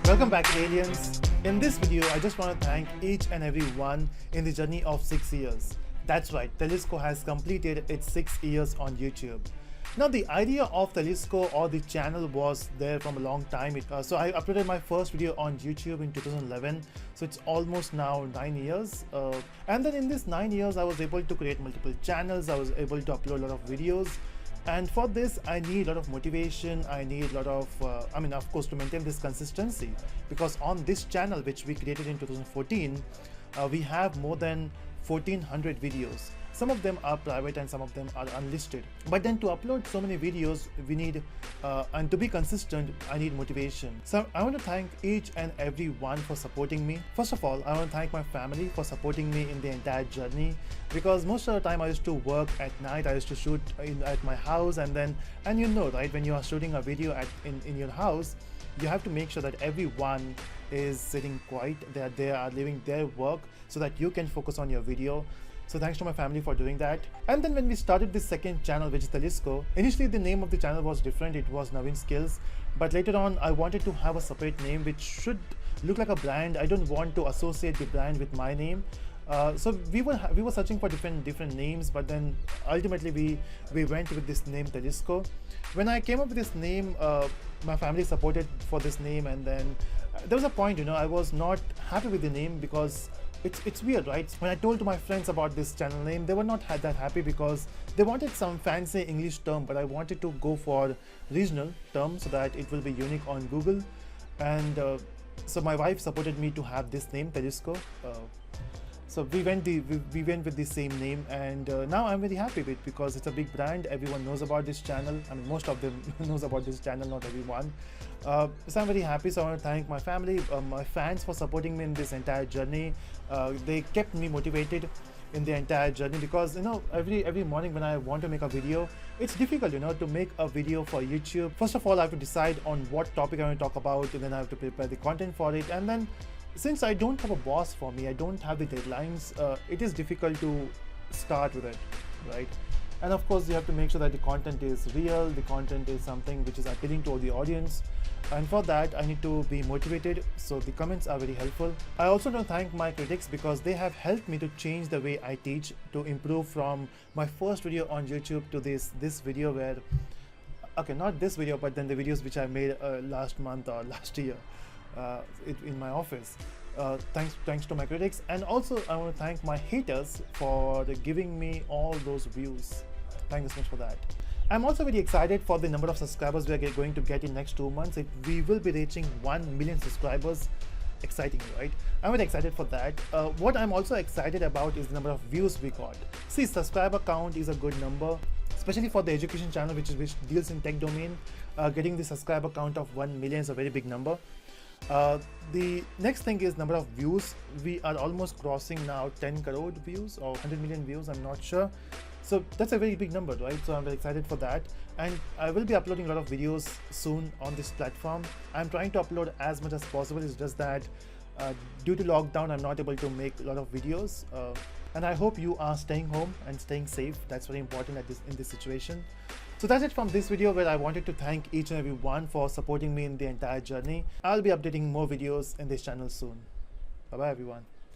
Welcome back, aliens. In this video, I just want to thank each and every one in the journey of 6 years. That's right, Telusko has completed its 6 years on YouTube. Now, the idea of Telusko or the channel was there from a long time. So I uploaded my first video on YouTube in 2011. So it's almost now 9 years. And then in this 9 years, I was able to create multiple channels. I was able to upload a lot of videos. And for this, I need a lot of motivation. I need a lot of, of course, to maintain this consistency. Because on this channel, which we created in 2014, we have more than 1400 videos. Some of them are private and some of them are unlisted. But then to upload so many videos, we need, and to be consistent, I need motivation. So I want to thank each and every one for supporting me. First of all, I want to thank my family for supporting me in the entire journey, because most of the time I used to work at night. I used to shoot at my house, and you know, right, when you are shooting a video in your house, you have to make sure that everyone is sitting quiet, that they are leaving their work so that you can focus on your video. So thanks to my family for doing that. And then when we started this second channel, which is Telusko, initially the name of the channel was different. It was Naveen Skills. But later on, I wanted to have a separate name which should look like a brand. I don't want to associate the brand with my name. So we were searching for different names, but then ultimately we went with this name Telusko. When I came up with this name, my family supported for this name, and then there was a point, you know, I was not happy with the name because it's weird, right? When I told to my friends about this channel name, they were not that happy because they wanted some fancy English term, but I wanted to go for regional term so that it will be unique on Google. And so my wife supported me to have this name Telusko. So we went with the same name, and now I'm very happy with it because it's a big brand. Everyone knows about this channel. I mean, most of them knows about this channel, not everyone. So I'm very happy. So I want to thank my family, my fans for supporting me in this entire journey. They kept me motivated in the entire journey because, you know, every morning when I want to make a video, it's difficult, you know, to make a video for YouTube. First of all, I have to decide on what topic I want to talk about, and then I have to prepare the content for it, and then since I don't have a boss for me, I don't have the deadlines, it is difficult to start with it, right? And of course, you have to make sure that the content is real, the content is something which is appealing to the audience. And for that, I need to be motivated, so the comments are very helpful. I also want to thank my critics because they have helped me to change the way I teach, to improve from my first video on YouTube to this video where, okay, not this video, but then the videos which I made last month or last year. In my office. Thanks to my critics, and also I want to thank my haters for giving me all those views. Thank you so much for that. I'm also very excited for the number of subscribers we are going to get in next 2 months. We will be reaching 1 million subscribers. Exciting, right? I'm very excited for that. What I'm also excited about is the number of views we got. See, subscriber count is a good number, especially for the education channel, which deals in tech domain. Getting the subscriber count of 1 million is a very big number. The next thing is number of views. We are almost crossing now 10 crore views or 100 million views, I'm not sure. So that's a very big number, right? So I'm very excited for that, and I will be uploading a lot of videos soon on this platform. I'm trying to upload as much as possible. It's just that due to lockdown, I'm not able to make a lot of videos, and I hope you are staying home and staying safe. That's very important in this situation. So that's it from this video, where I wanted to thank each and every one for supporting me in the entire journey. I'll be updating more videos in this channel soon. Bye bye everyone.